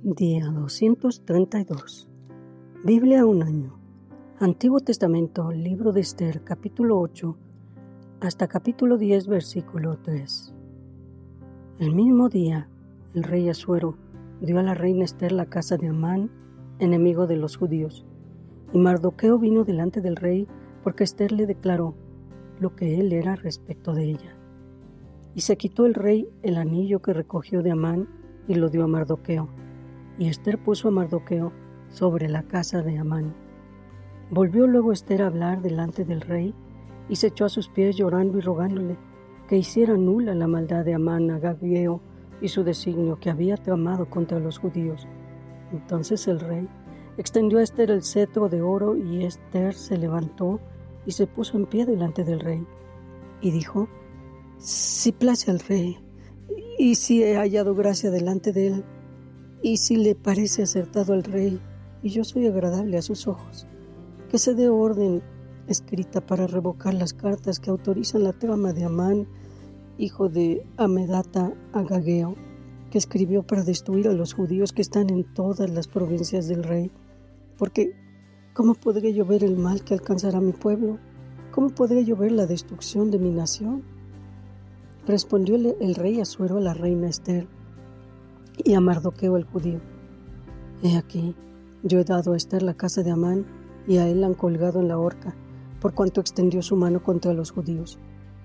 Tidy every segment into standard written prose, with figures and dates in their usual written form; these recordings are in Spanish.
Día 232. Biblia un año. Antiguo Testamento, Libro de Esther, capítulo 8, hasta capítulo 10, versículo 3. El mismo día, el rey Asuero dio a la reina Esther la casa de Amán, enemigo de los judíos. Y Mardoqueo vino delante del rey porque Esther le declaró lo que él era respecto de ella. Y se quitó el rey el anillo que recogió de Amán y lo dio a Mardoqueo. Y Esther puso a Mardoqueo sobre la casa de Amán. Volvió luego Esther a hablar delante del rey y se echó a sus pies llorando y rogándole que hiciera nula la maldad de Amán Agageo y su designio que había tramado contra los judíos. Entonces el rey extendió a Esther el cetro de oro y Esther se levantó y se puso en pie delante del rey y dijo: Si place al rey y si he hallado gracia delante de él, y si le parece acertado al rey, y yo soy agradable a sus ojos, que se dé orden escrita para revocar las cartas que autorizan la trama de Amán, hijo de Amedata Agageo, que escribió para destruir a los judíos que están en todas las provincias del rey. Porque, ¿cómo podré yo ver el mal que alcanzará mi pueblo? ¿Cómo podré yo ver la destrucción de mi nación? Respondióle el rey Asuero a la reina Esther y a Mardoqueo el judío: He aquí, yo he dado a Esther la casa de Amán, y a él la han colgado en la horca, por cuanto extendió su mano contra los judíos.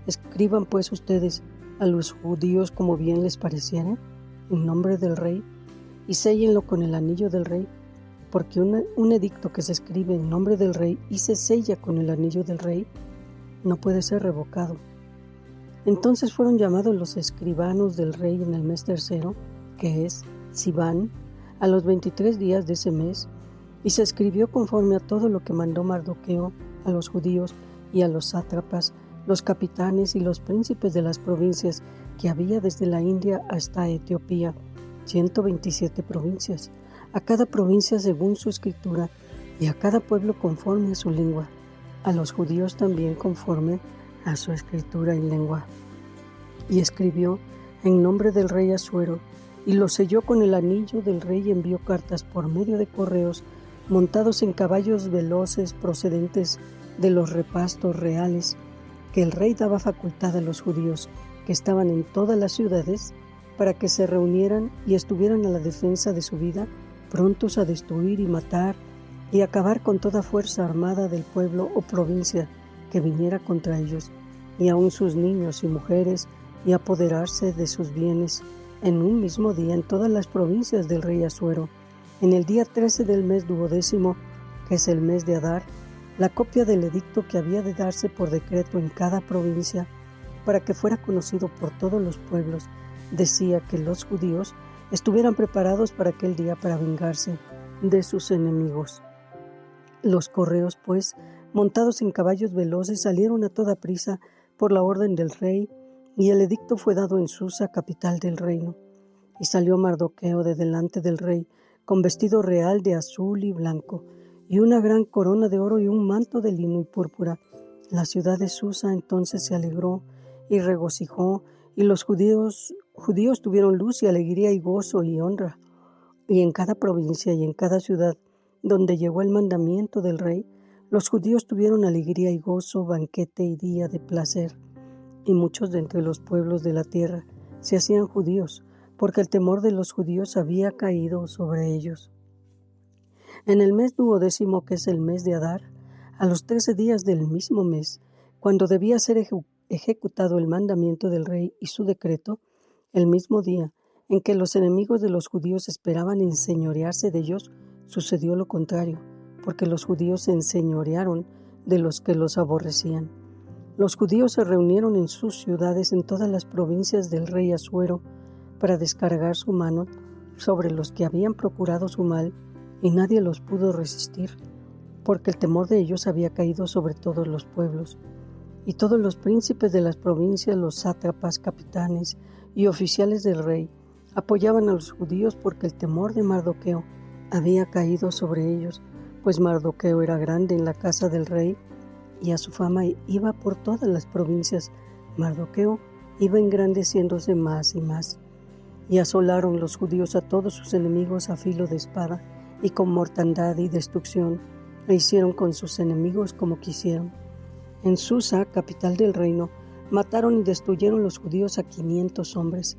Escriban pues ustedes a los judíos como bien les pareciere, en nombre del rey, y séllenlo con el anillo del rey, porque un edicto que se escribe en nombre del rey y se sella con el anillo del rey, no puede ser revocado. Entonces fueron llamados los escribanos del rey en el mes tercero, que es Siván, a los 23 días de ese mes, y se escribió conforme a todo lo que mandó Mardoqueo a los judíos y a los sátrapas, los capitanes y los príncipes de las provincias que había desde la India hasta Etiopía, 127 provincias, a cada provincia según su escritura, y a cada pueblo conforme a su lengua, a los judíos también conforme a su escritura y lengua. Y escribió en nombre del rey Asuero, y lo selló con el anillo del rey, y envió cartas por medio de correos, montados en caballos veloces procedentes de los repastos reales, que el rey daba facultad a los judíos que estaban en todas las ciudades, para que se reunieran y estuvieran a la defensa de su vida, prontos a destruir y matar y acabar con toda fuerza armada del pueblo o provincia que viniera contra ellos, y aun sus niños y mujeres, y apoderarse de sus bienes en un mismo día en todas las provincias del rey Asuero. En el día 13 del mes 12º, que es el mes de Adar, la copia del edicto que había de darse por decreto en cada provincia, para que fuera conocido por todos los pueblos, decía que los judíos estuvieran preparados para aquel día para vengarse de sus enemigos. Los correos, pues, montados en caballos veloces, salieron a toda prisa por la orden del rey, y el edicto fue dado en Susa, capital del reino. Y salió Mardoqueo de delante del rey, con vestido real de azul y blanco, y una gran corona de oro y un manto de lino y púrpura. La ciudad de Susa entonces se alegró y regocijó, y los judíos tuvieron luz y alegría y gozo y honra. Y en cada provincia y en cada ciudad donde llegó el mandamiento del rey, los judíos tuvieron alegría y gozo, banquete y día de placer. Y muchos de entre los pueblos de la tierra se hacían judíos, porque el temor de los judíos había caído sobre ellos. En el mes 12º, que es el mes de Adar, a los 13 días del mismo mes, cuando debía ser ejecutado el mandamiento del rey y su decreto, el mismo día en que los enemigos de los judíos esperaban enseñorearse de ellos, sucedió lo contrario, porque los judíos se enseñorearon de los que los aborrecían. Los judíos se reunieron en sus ciudades en todas las provincias del rey Asuero para descargar su mano sobre los que habían procurado su mal, y nadie los pudo resistir, porque el temor de ellos había caído sobre todos los pueblos. Y todos los príncipes de las provincias, los sátrapas, capitanes y oficiales del rey, apoyaban a los judíos porque el temor de Mardoqueo había caído sobre ellos, pues Mardoqueo era grande en la casa del rey, y a su fama iba por todas las provincias. Mardoqueo iba engrandeciéndose más y más. y asolaron los judíos a todos sus enemigos a filo de espada y con mortandad y destrucción, e hicieron con sus enemigos como quisieron. En Susa, capital del reino, mataron y destruyeron los judíos a 500 hombres.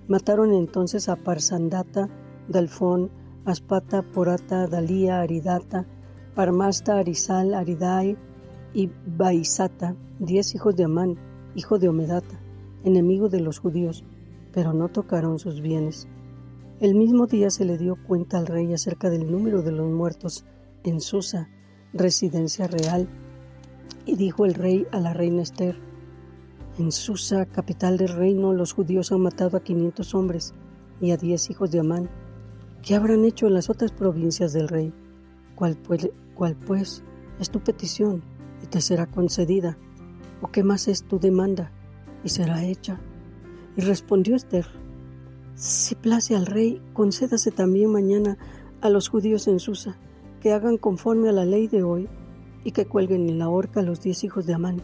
Mataron entonces a Parsandata, Dalfón, Aspata, Porata, Dalía, Aridata, Parmasta, Arizal, Aridai y Baisata, 10 hijos de Amán, hijo de Omedata, enemigo de los judíos, pero no tocaron sus bienes. El mismo día se le dio cuenta al rey acerca del número de los muertos en Susa, residencia real, y dijo el rey a la reina Ester: en Susa, capital del reino, los judíos han matado a 500 hombres y a 10 hijos de Amán. ¿Qué habrán hecho en las otras provincias del rey? ¿Cuál pues es tu petición y te será concedida? ¿O qué más es tu demanda y será hecha? Y respondió Ester: si place al rey, concédase también mañana a los judíos en Susa, que hagan conforme a la ley de hoy y que cuelguen en la horca a los 10 hijos de Amán.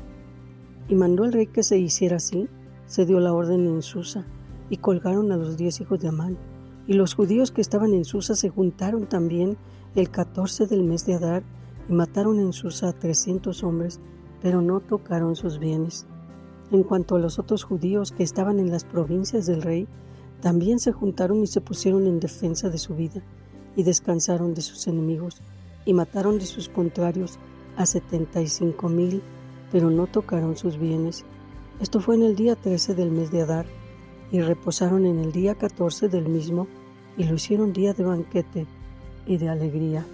Y mandó el rey que se hiciera así. Se dio la orden en Susa y colgaron a los 10 hijos de Amán. Y los judíos que estaban en Susa se juntaron también el 14 del mes de Adar y mataron en Susa a 300 hombres, pero no tocaron sus bienes. En cuanto a los otros judíos que estaban en las provincias del rey, también se juntaron y se pusieron en defensa de su vida y descansaron de sus enemigos y mataron de sus contrarios a 75,000, pero no tocaron sus bienes. Esto fue en el día 13 del mes de Adar, y reposaron en el día 14 del mismo, y lo hicieron día de banquete y de alegría.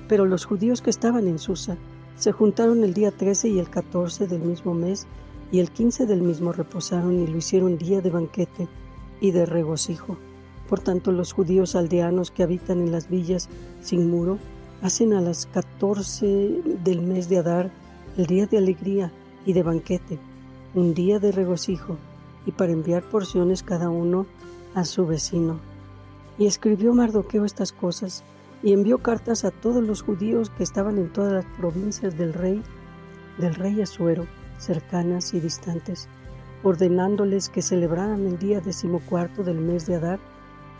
Pero los judíos que estaban en Susa se juntaron el día 13 y el 14 del mismo mes, y el 15 del mismo reposaron y lo hicieron día de banquete y de regocijo. Por tanto, los judíos aldeanos que habitan en las villas sin muro hacen a las 14 del mes de Adar el día de alegría y de banquete, un día de regocijo, y para enviar porciones cada uno a su vecino. Y escribió Mardoqueo estas cosas, y envió cartas a todos los judíos que estaban en todas las provincias del rey Asuero, cercanas y distantes, ordenándoles que celebraran el día 14 del mes de Adar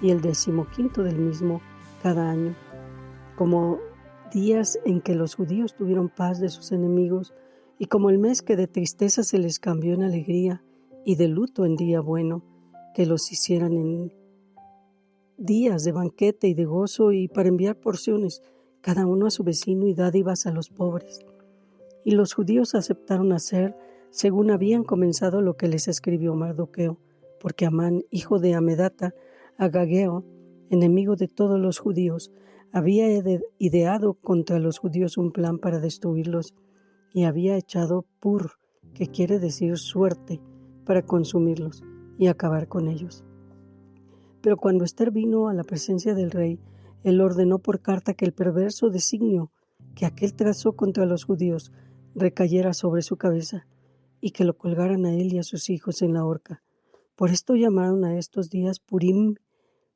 y el 15 del mismo cada año, como días en que los judíos tuvieron paz de sus enemigos, y como el mes que de tristeza se les cambió en alegría y de luto en día bueno, que los hicieran en días de banquete y de gozo, y para enviar porciones cada uno a su vecino y dádivas a los pobres. Y los judíos aceptaron hacer según habían comenzado lo que les escribió Mardoqueo, porque Amán, hijo de Amedata, Agageo, enemigo de todos los judíos, había ideado contra los judíos un plan para destruirlos, y había echado pur, que quiere decir suerte, para consumirlos y acabar con ellos. Pero cuando Ester vino a la presencia del rey, él ordenó por carta que el perverso designio que aquél trazó contra los judíos recayera sobre su cabeza, y que lo colgaran a él y a sus hijos en la horca. Por esto llamaron a estos días Purim,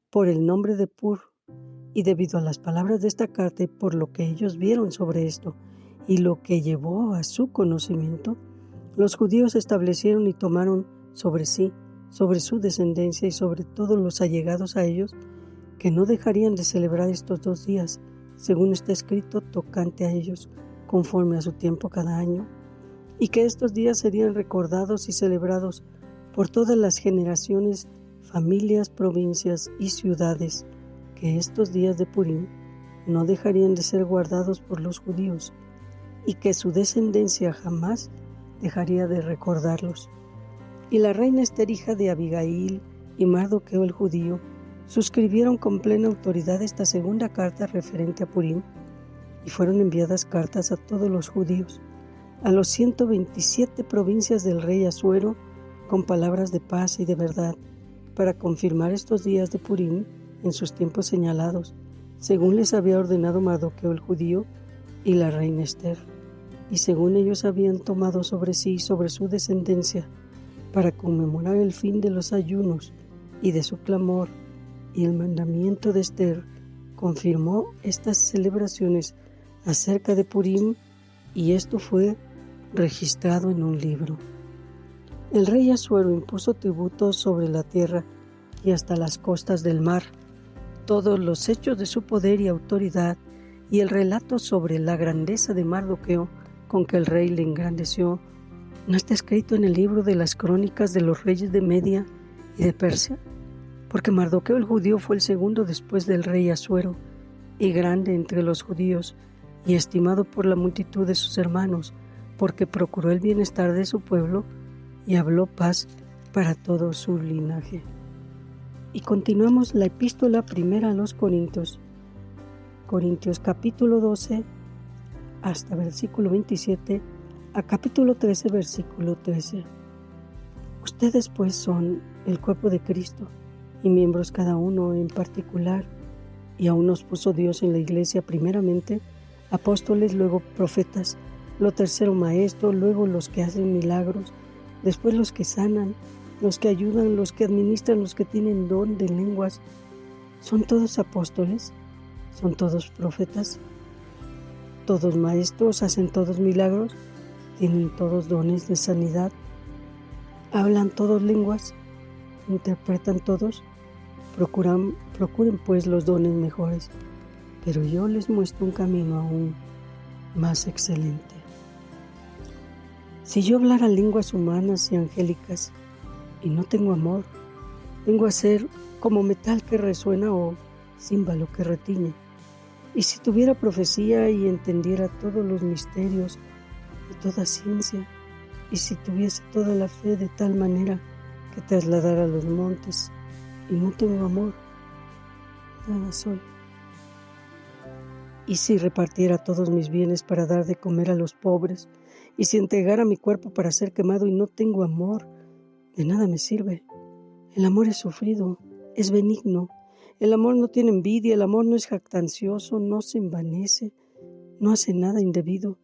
por el nombre de Pur, y debido a las palabras de esta carta y por lo que ellos vieron sobre esto y lo que llevó a su conocimiento, los judíos establecieron y tomaron sobre sí, sobre su descendencia y sobre todos los allegados a ellos, que no dejarían de celebrar estos 2 días, según está escrito tocante a ellos, conforme a su tiempo cada año, y que estos días serían recordados y celebrados por todas las generaciones, familias, provincias y ciudades, que estos días de Purim no dejarían de ser guardados por los judíos, y que su descendencia jamás dejaría de recordarlos. Y la reina Ester, hija de Abigail, y Mardoqueo el judío, suscribieron con plena autoridad esta segunda carta referente a Purim, y fueron enviadas cartas a todos los judíos, a los 127 provincias del rey Asuero, con palabras de paz y de verdad, para confirmar estos días de Purim en sus tiempos señalados, según les había ordenado Mardoqueo el judío y la reina Ester, y según ellos habían tomado sobre sí y sobre su descendencia, para conmemorar el fin de los ayunos y de su clamor, y el mandamiento de Ester confirmó estas celebraciones acerca de Purim, y esto fue registrado en un libro. El rey Asuero impuso tributos sobre la tierra y hasta las costas del mar, todos los hechos de su poder y autoridad, y el relato sobre la grandeza de Mardoqueo con que el rey le engrandeció, ¿no está escrito en el libro de las crónicas de los reyes de Media y de Persia? Porque Mardoqueo el judío fue el segundo después del rey Asuero, y grande entre los judíos, y estimado por la multitud de sus hermanos, porque procuró el bienestar de su pueblo y habló paz para todo su linaje. Y continuamos la epístola primera a los Corintios capítulo 12 hasta versículo 27 a capítulo 13 versículo 13. Ustedes pues son el cuerpo de Cristo y miembros cada uno en particular, y aún nos puso Dios en la iglesia primeramente apóstoles, luego profetas, lo tercero maestros, luego los que hacen milagros, después los que sanan, los que ayudan, los que administran, los que tienen don de lenguas. ¿Son todos apóstoles? ¿Son todos profetas? ¿Todos maestros? ¿Hacen todos milagros? ¿Tienen todos dones de sanidad? ¿Hablan todos lenguas? ¿Interpretan todos? Procuren pues los dones mejores, pero yo les muestro un camino aún más excelente. Si yo hablara lenguas humanas y angélicas y no tengo amor, vengo a ser como metal que resuena o címbalo que retiñe. Y si tuviera profecía y entendiera todos los misterios y toda ciencia, y si tuviese toda la fe de tal manera que trasladara los montes, y no tengo amor, nada soy. Y si repartiera todos mis bienes para dar de comer a los pobres, y si entregara mi cuerpo para ser quemado y no tengo amor, de nada me sirve. El amor es sufrido, es benigno. El amor no tiene envidia, el amor no es jactancioso, no se envanece, no hace nada indebido,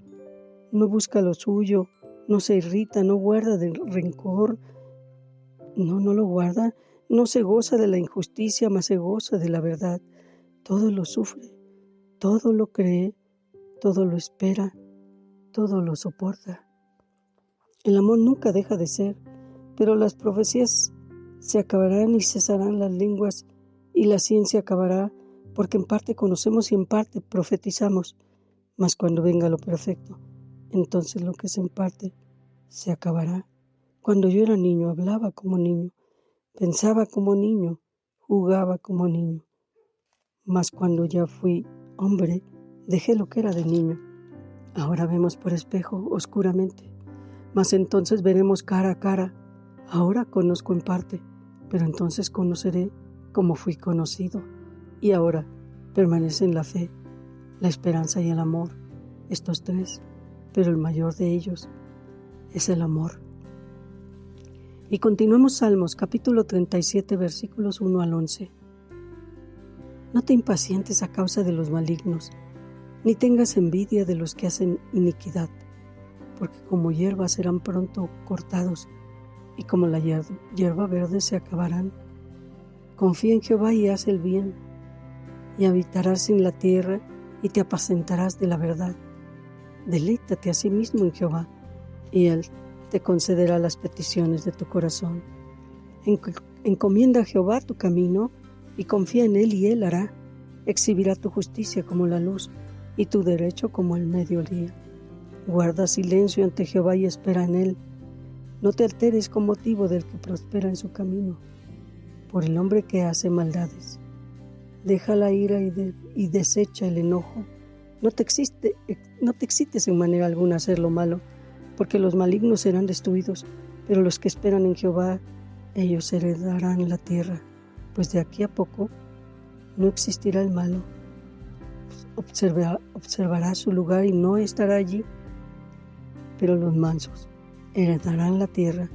no busca lo suyo, no se irrita, no guarda del rencor, no lo guarda, no se goza de la injusticia, mas se goza de la verdad. Todo lo sufre, todo lo cree, todo lo espera, todo lo soporta. El amor nunca deja de ser, pero las profecías se acabarán y cesarán las lenguas, y la ciencia acabará, porque en parte conocemos y en parte profetizamos. Mas cuando venga lo perfecto, entonces lo que es en parte se acabará. Cuando yo era niño, hablaba como niño, pensaba como niño, jugaba como niño. Mas cuando ya fui hombre, dejé lo que era de niño. Ahora vemos por espejo oscuramente, mas entonces veremos cara a cara. Ahora conozco en parte, pero entonces conoceré como fui conocido. Y ahora permanecen la fe, la esperanza y el amor, estos tres, pero el mayor de ellos es el amor. Y continuamos Salmos, capítulo 37, versículos 1 al 11. No te impacientes a causa de los malignos, ni tengas envidia de los que hacen iniquidad, porque como hierba serán pronto cortados, y como la hierba verde se acabarán. Confía en Jehová y haz el bien, y habitarás en la tierra, y te apacentarás de la verdad. Deleítate a sí mismo en Jehová, y Él te concederá las peticiones de tu corazón. Encomienda a Jehová tu camino, y confía en Él, y Él hará. Exhibirá tu justicia como la luz, y tu derecho como el mediodía. Guarda silencio ante Jehová y espera en Él. No te alteres con motivo del que prospera en su camino, por el hombre que hace maldades. Deja la ira y desecha el enojo. No te excites en manera alguna a hacer lo malo, porque los malignos serán destruidos, pero los que esperan en Jehová, ellos heredarán la tierra, pues de aquí a poco no existirá el malo. Observará su lugar y no estará allí, pero los mansos heredarán la tierra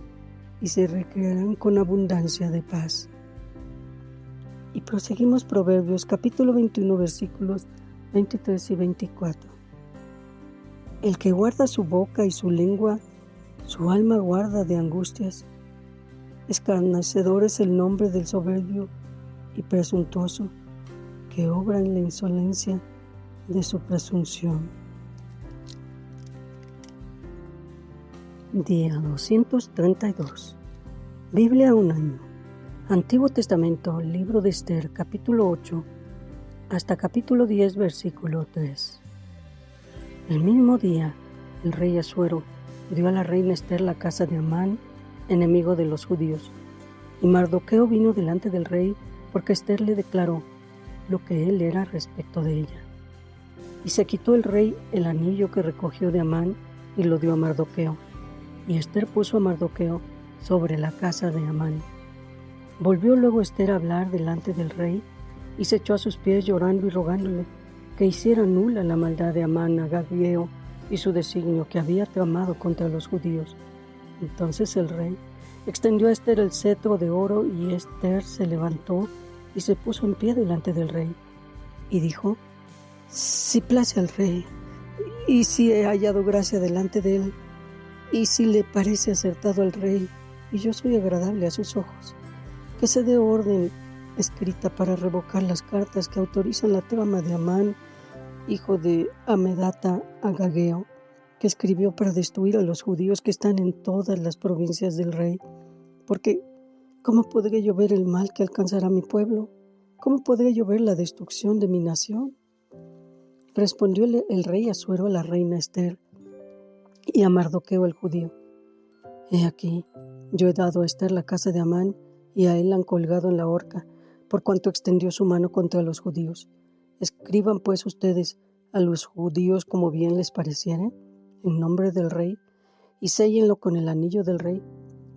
y se recrearán con abundancia de paz. Y proseguimos Proverbios, capítulo 21, versículos 23 y 24. El que guarda su boca y su lengua, su alma guarda de angustias. Escarnecedor es el nombre del soberbio y presuntuoso, que obra en la insolencia de su presunción. Día 232. Biblia un año. Antiguo Testamento, libro de Esther, capítulo 8, hasta capítulo 10, versículo 3. El mismo día, el rey Asuero dio a la reina Esther la casa de Amán, enemigo de los judíos. Y Mardoqueo vino delante del rey, porque Esther le declaró lo que él era respecto de ella. Y se quitó el rey el anillo que recogió de Amán y lo dio a Mardoqueo. Y Esther puso a Mardoqueo sobre la casa de Amán. Volvió luego Esther a hablar delante del rey y se echó a sus pies llorando y rogándole que hiciera nula la maldad de Amán agageo y su designio que había tramado contra los judíos. Entonces el rey extendió a Esther el cetro de oro y Esther se levantó y se puso en pie delante del rey y dijo: si place al rey y si he hallado gracia delante de él y si le parece acertado al rey y yo soy agradable a sus ojos, que se dé orden escrita para revocar las cartas que autorizan la trama de Amán, hijo de Amedata agageo, que escribió para destruir a los judíos que están en todas las provincias del rey. Porque, ¿cómo podré yo ver el mal que alcanzará mi pueblo? ¿Cómo podré yo ver la destrucción de mi nación? Respondió el rey Asuero a la reina Esther y a Mardoqueo el judío: he aquí, yo he dado a Esther la casa de Amán, y a él la han colgado en la horca, por cuanto extendió su mano contra los judíos. Escriban pues ustedes a los judíos como bien les pareciere, en nombre del rey, y séllenlo con el anillo del rey,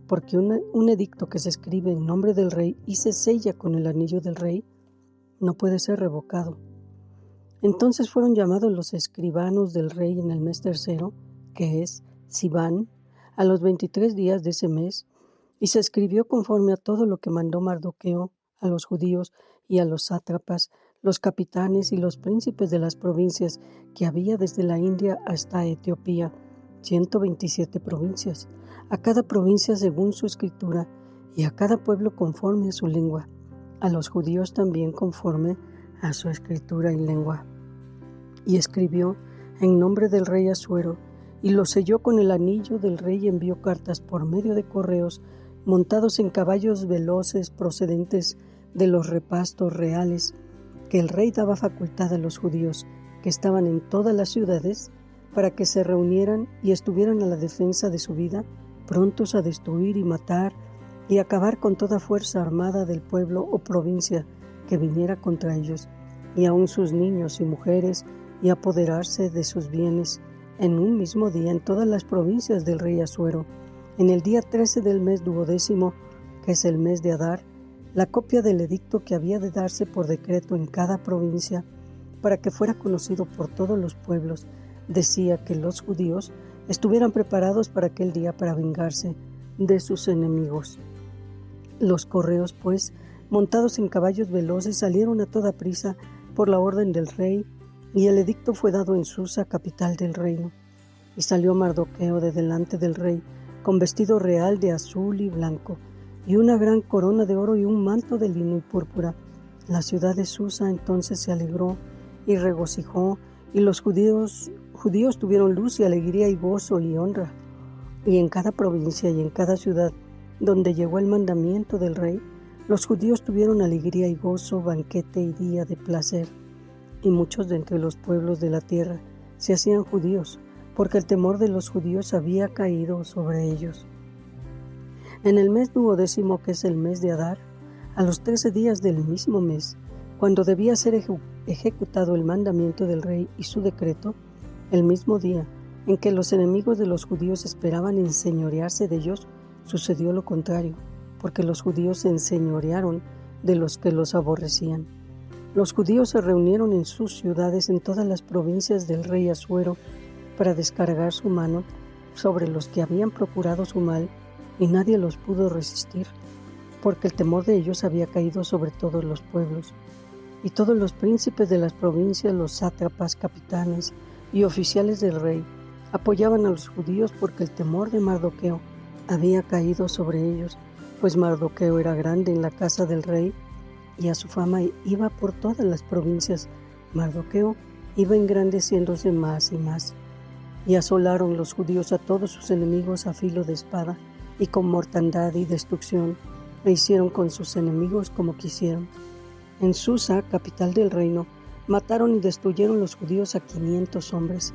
porque un edicto que se escribe en nombre del rey y se sella con el anillo del rey, no puede ser revocado. Entonces fueron llamados los escribanos del rey en el mes tercero, que es Siván, a los 23 días de ese mes, y se escribió conforme a todo lo que mandó Mardoqueo a los judíos y a los sátrapas, los capitanes y los príncipes de las provincias que había desde la India hasta Etiopía, 127 provincias, a cada provincia según su escritura y a cada pueblo conforme a su lengua, a los judíos también conforme a su escritura y lengua. Y escribió en nombre del rey Asuero y lo selló con el anillo del rey y envió cartas por medio de correos montados en caballos veloces procedentes de los repastos reales, que el rey daba facultad a los judíos que estaban en todas las ciudades para que se reunieran y estuvieran a la defensa de su vida, prontos a destruir y matar y acabar con toda fuerza armada del pueblo o provincia que viniera contra ellos, y aun sus niños y mujeres, y apoderarse de sus bienes en un mismo día en todas las provincias del rey Asuero. En el día 13 del mes 12º, que es el mes de Adar, la copia del edicto que había de darse por decreto en cada provincia, para que fuera conocido por todos los pueblos, decía que los judíos estuvieran preparados para aquel día para vengarse de sus enemigos. Los correos, pues, montados en caballos veloces, salieron a toda prisa por la orden del rey, y el edicto fue dado en Susa, capital del reino. Y salió Mardoqueo de delante del rey, con vestido real de azul y blanco, y una gran corona de oro y un manto de lino y púrpura. La ciudad de Susa entonces se alegró y regocijó, y los judíos tuvieron luz y alegría y gozo y honra. Y en cada provincia y en cada ciudad donde llegó el mandamiento del rey, los judíos tuvieron alegría y gozo, banquete y día de placer. Y muchos de entre los pueblos de la tierra se hacían judíos, porque el temor de los judíos había caído sobre ellos. En el mes 12º, que es el mes de Adar, a los 13 días del mismo mes, cuando debía ser ejecutado el mandamiento del rey y su decreto, el mismo día en que los enemigos de los judíos esperaban enseñorearse de ellos, sucedió lo contrario, porque los judíos se enseñorearon de los que los aborrecían. Los judíos se reunieron en sus ciudades en todas las provincias del rey Asuero para descargar su mano sobre los que habían procurado su mal, y nadie los pudo resistir, porque el temor de ellos había caído sobre todos los pueblos. Y todos los príncipes de las provincias, los sátrapas, capitanes y oficiales del rey, apoyaban a los judíos porque el temor de Mardoqueo había caído sobre ellos, pues Mardoqueo era grande en la casa del rey, y a su fama iba por todas las provincias. Mardoqueo iba engrandeciéndose más y más. Y asolaron los judíos a todos sus enemigos a filo de espada y con mortandad y destrucción, e hicieron con sus enemigos como quisieron. En Susa, capital del reino, mataron y destruyeron los judíos a 500 hombres.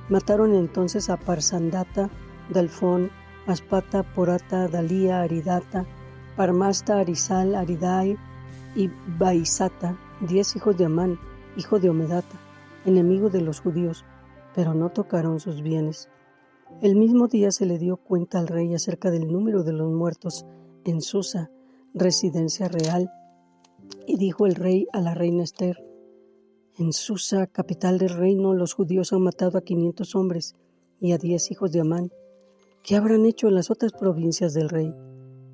Mataron entonces a Parsandata, Dalfón, Aspata, Porata, Dalía, Aridata, Parmasta, Arizal, Aridai y Baisata, 10 hijos de Amán, hijo de Omedata, enemigo de los judíos, pero no tocaron sus bienes. El mismo día se le dio cuenta al rey acerca del número de los muertos en Susa, residencia real, y dijo el rey a la reina Ester: en Susa, capital del reino, los judíos han matado a 500 hombres y a 10 hijos de Amán. ¿Qué habrán hecho en las otras provincias del rey?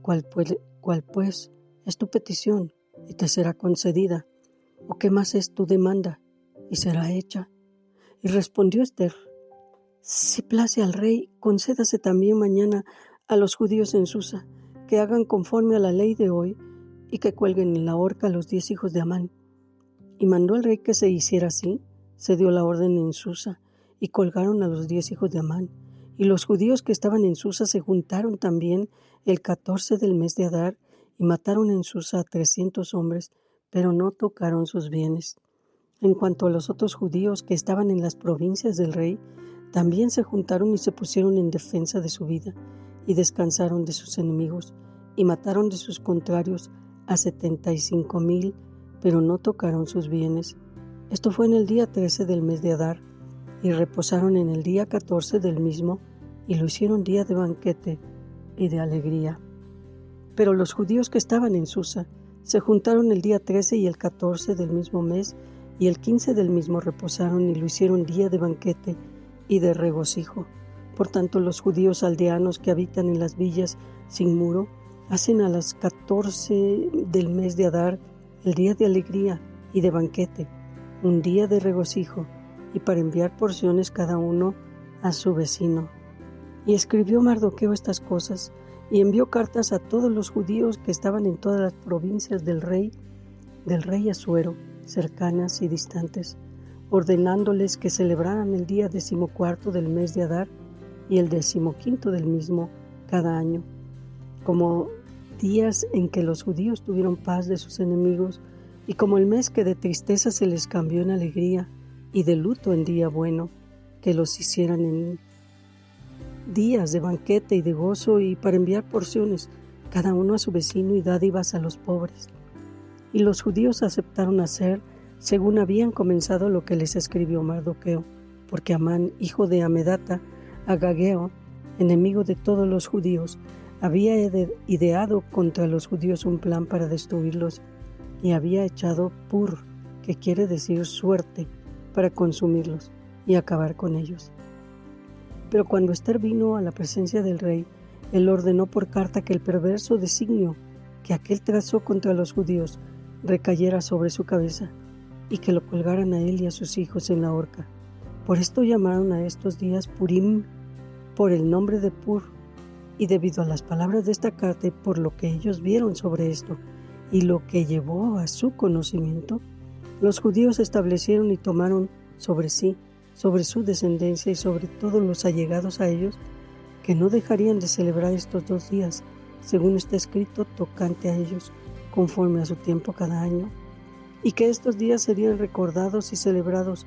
¿Cuál pues es tu petición y te será concedida? ¿O qué más es tu demanda y será hecha? Y respondió Ester: si place al rey, concédase también mañana a los judíos en Susa, que hagan conforme a la ley de hoy y que cuelguen en la horca a los 10 hijos de Amán. Y mandó el rey que se hiciera así. Se dio la orden en Susa y colgaron a los 10 hijos de Amán. Y los judíos que estaban en Susa se juntaron también el 14 del mes de Adar y mataron en Susa a 300 hombres, pero no tocaron sus bienes. En cuanto a los otros judíos que estaban en las provincias del rey, también se juntaron y se pusieron en defensa de su vida, y descansaron de sus enemigos, y mataron de sus contrarios a 75,000, pero no tocaron sus bienes. Esto fue en el día 13 del mes de Adar, y reposaron en el día 14 del mismo, y lo hicieron día de banquete y de alegría. Pero los judíos que estaban en Susa se juntaron el día 13 y el 14 del mismo mes, y el 15 del mismo reposaron y lo hicieron día de banquete y de regocijo. Por tanto, los judíos aldeanos que habitan en las villas sin muro hacen a las 14 del mes de Adar el día de alegría y de banquete, un día de regocijo, y para enviar porciones cada uno a su vecino. Y escribió Mardoqueo estas cosas, y envió cartas a todos los judíos que estaban en todas las provincias del rey Asuero, cercanas y distantes, ordenándoles que celebraran el día 14 del mes de Adar y el 15 del mismo cada año, como días en que los judíos tuvieron paz de sus enemigos, y como el mes que de tristeza se les cambió en alegría y de luto en día bueno, que los hicieran en días de banquete y de gozo, y para enviar porciones cada uno a su vecino y dádivas a los pobres. Y los judíos aceptaron hacer según habían comenzado lo que les escribió Mardoqueo, porque Amán, hijo de Amedata, Agageo, enemigo de todos los judíos, había ideado contra los judíos un plan para destruirlos, y había echado pur, que quiere decir suerte, para consumirlos y acabar con ellos. Pero cuando Ester vino a la presencia del rey, él ordenó por carta que el perverso designio que aquél trazó contra los judíos recayera sobre su cabeza, y que lo colgaran a él y a sus hijos en la horca. Por esto llamaron a estos días Purim, por el nombre de Pur, y debido a las palabras de esta carta y por lo que ellos vieron sobre esto, y lo que llevó a su conocimiento, los judíos establecieron y tomaron sobre sí, sobre su descendencia y sobre todos los allegados a ellos, que no dejarían de celebrar estos 2 días, según está escrito tocante a ellos, conforme a su tiempo cada año, y que estos días serían recordados y celebrados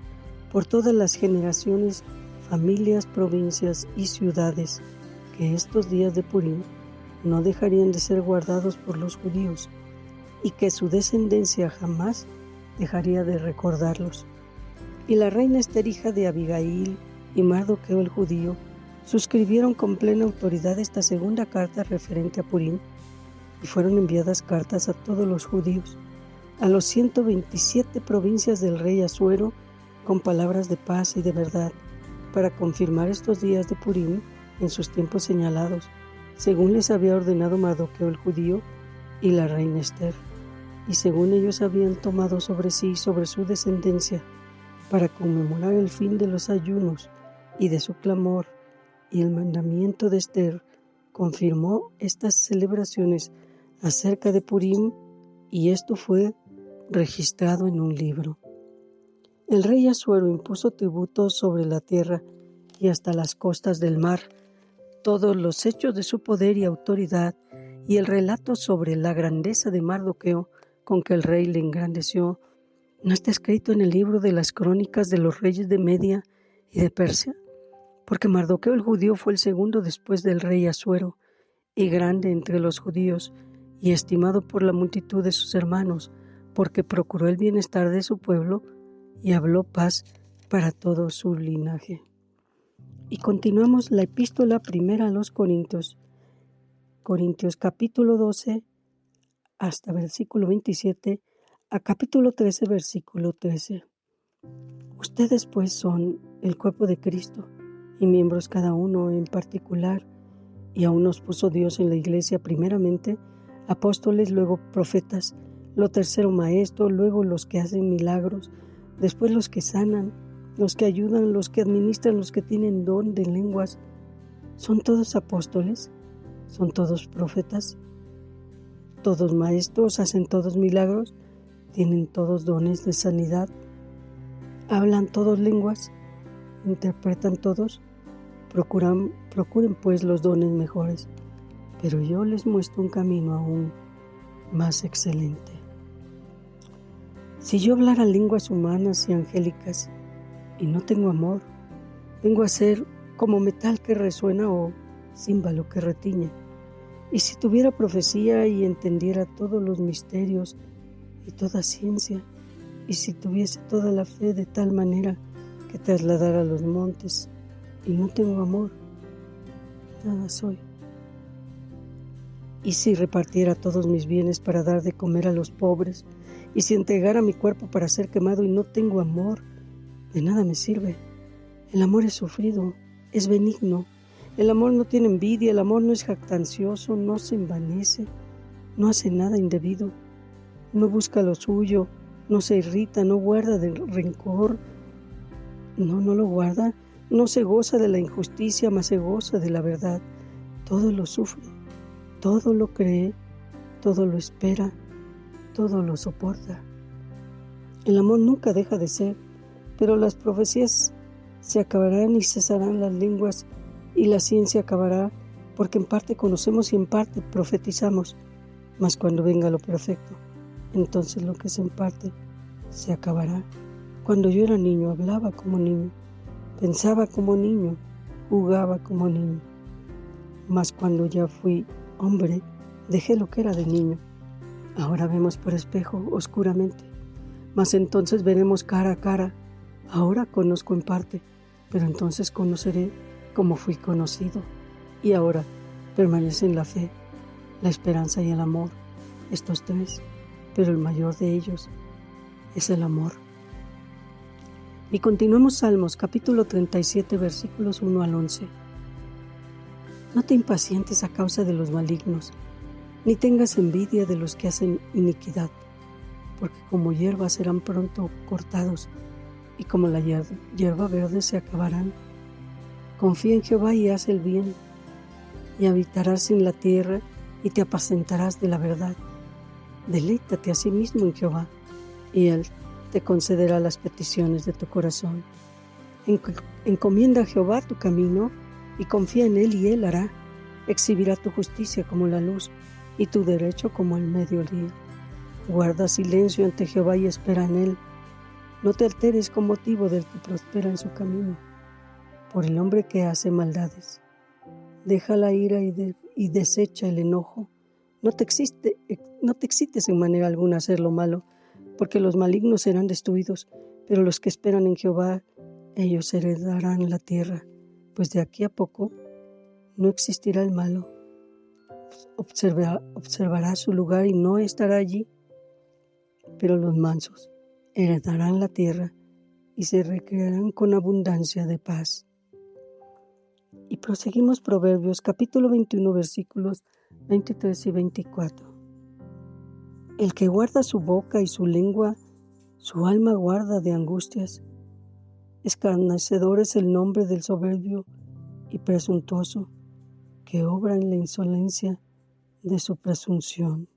por todas las generaciones, familias, provincias y ciudades, que estos días de Purim no dejarían de ser guardados por los judíos, y que su descendencia jamás dejaría de recordarlos. Y la reina Ester, hija de Abigail, y Mardoqueo el judío, suscribieron con plena autoridad esta segunda carta referente a Purim, y fueron enviadas cartas a todos los judíos, a los 127 provincias del rey Asuero, con palabras de paz y de verdad, para confirmar estos días de Purim en sus tiempos señalados, según les había ordenado Mardoqueo el judío y la reina Ester, y según ellos habían tomado sobre sí y sobre su descendencia, para conmemorar el fin de los ayunos y de su clamor, y el mandamiento de Ester confirmó estas celebraciones acerca de Purim, y esto fue registrado en un libro. El rey Asuero impuso tributos sobre la tierra y hasta las costas del mar, todos los hechos de su poder y autoridad, y el relato sobre la grandeza de Mardoqueo con que el rey le engrandeció, ¿no está escrito en el libro de las crónicas de los reyes de Media y de Persia? Porque Mardoqueo el judío fue el segundo después del rey Asuero, y grande entre los judíos, y estimado por la multitud de sus hermanos, porque procuró el bienestar de su pueblo y habló paz para todo su linaje. Y continuamos la epístola primera a los Corintios capítulo 12 hasta versículo 27 a capítulo 13 versículo 13. Ustedes pues son el cuerpo de Cristo y miembros cada uno en particular, y aún nos puso Dios en la iglesia primeramente apóstoles, luego profetas, lo tercero maestros, luego los que hacen milagros, después los que sanan, los que ayudan, los que administran, los que tienen don de lenguas. ¿Son todos apóstoles? ¿Son todos profetas? ¿Todos maestros? ¿Hacen todos milagros? ¿Tienen todos dones de sanidad? ¿Hablan todos lenguas? ¿Interpretan todos? Procuren pues los dones mejores, pero yo les muestro un camino aún más excelente. Si yo hablara lenguas humanas y angélicas y no tengo amor, vengo a ser como metal que resuena o címbalo que retiñe. Y si tuviera profecía y entendiera todos los misterios y toda ciencia, y si tuviese toda la fe de tal manera que trasladara los montes, y no tengo amor, nada soy. Y si repartiera todos mis bienes para dar de comer a los pobres, y si entregara mi cuerpo para ser quemado y no tengo amor, de nada me sirve. El amor es sufrido, es benigno. El amor no tiene envidia, el amor no es jactancioso, no se envanece, no hace nada indebido, no busca lo suyo, no se irrita, no guarda del rencor, no lo guarda, no se goza de la injusticia, mas se goza de la verdad. Todo lo sufre, todo lo cree, todo lo espera, todo lo soporta. El amor nunca deja de ser, pero las profecías se acabarán y cesarán las lenguas, y la ciencia acabará, porque en parte conocemos y en parte profetizamos. Mas cuando venga lo perfecto, entonces lo que es en parte se acabará. Cuando yo era niño, hablaba como niño, pensaba como niño, jugaba como niño. Mas cuando ya fui hombre, dejé lo que era de niño. Ahora vemos por espejo oscuramente, mas entonces veremos cara a cara. Ahora conozco en parte, pero entonces conoceré como fui conocido. Y ahora permanecen la fe, la esperanza y el amor, estos tres, pero el mayor de ellos es el amor. Y continuamos Salmos, capítulo 37, versículos 1 al 11. No te impacientes a causa de los malignos, ni tengas envidia de los que hacen iniquidad, porque como hierba serán pronto cortados, y como la hierba verde se acabarán. Confía en Jehová y haz el bien, y habitarás en la tierra, y te apacentarás de la verdad. Deleítate a sí mismo en Jehová, y Él te concederá las peticiones de tu corazón. Encomienda a Jehová tu camino, y confía en Él, y Él hará. Exhibirá tu justicia como la luz, y tu derecho como el mediodía. Guarda silencio ante Jehová y espera en Él. No te alteres con motivo del que prospera en su camino, por el hombre que hace maldades. Deja la ira y desecha el enojo. No te excites en manera alguna a hacer lo malo, porque los malignos serán destruidos, pero los que esperan en Jehová, ellos heredarán la tierra, pues de aquí a poco no existirá el malo. Observará su lugar y no estará allí, pero los mansos heredarán la tierra y se recrearán con abundancia de paz. Y proseguimos Proverbios, capítulo 21, versículos 23 y 24. El que guarda su boca y su lengua, su alma guarda de angustias. Escarnecedor es el nombre del soberbio y presuntuoso, que obra en la insolencia de su presunción.